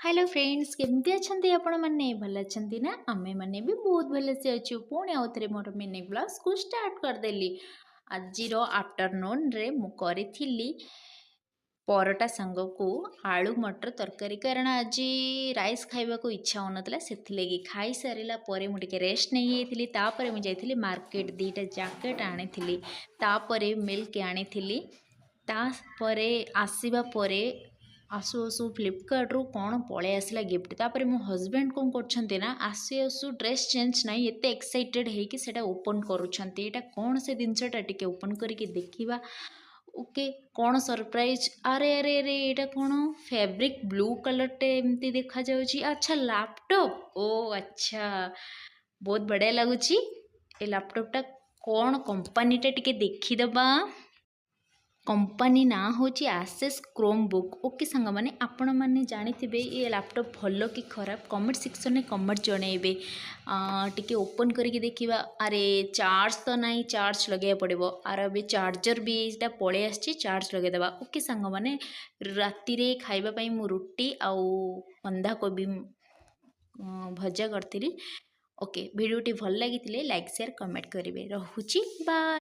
Hello friends केमती अच्छे आपण मैंने भल अच्छे ना आमे मैंने भी बहुत भल से अच्छु पुणी आउ थे मोर मिनी ब्लॉग्स को स्टार्ट करदेली आज आफ्टरनून रे मु करी परोटा सांग को आलू मटर तरकारी कारण आज राइस खाइबा को इच्छा होनतला सेथिलेगी खाई सारिला परे मु टिके रेस्ट नहीं जाइथिली तापरे मु जाइथिली मार्केट दीटा जैकेट आनिथिली तापरे मिल्क आनिथिली तापरे आसीबा परे आसु आसु फ्लिपकार्ट रू कौन पळे आसला गिफ्ट तापर मो हस्बैंड कौन करछन्ते ना आसु आसु ड्रेस चेंज नहीं एते एक्साइटेड है कि सेटा ओपन करूछन्ते एटा कौन से जिनसटा टिके ओपन करके देखिबा ओके कौन सरप्राइज अरे अरे अरे एटा कौन फैब्रिक ब्लू कलर टे एमती देखा जाउची अच्छा लैपटॉप ओ अच्छा बहुत बढ़िया लगुची ए लैपटॉप टा कौन कंपनी टा टिके देखिदबा कंपनी ना हूँ आसेस क्रोम बुक ओके सांग मैंने आपण मैंने जानी ये लैपटॉप भल कि खराब कमेंट सेक्शन में कमेंट जनइबे टिके ओपन करके देखिबा अरे चार्ज तो नहीं चार्ज लगे पड़ो आर अभी चार्जर भी इटा पलि आसी चार्ज लगेदेवा ओके सांग मैंने राति रे खाइबापी मु रुटी आउ बंधा कोबी भजा करी ओके भिडियोटी भल लगी लाइक शेयर कमेंट करेंगे रोची बाय।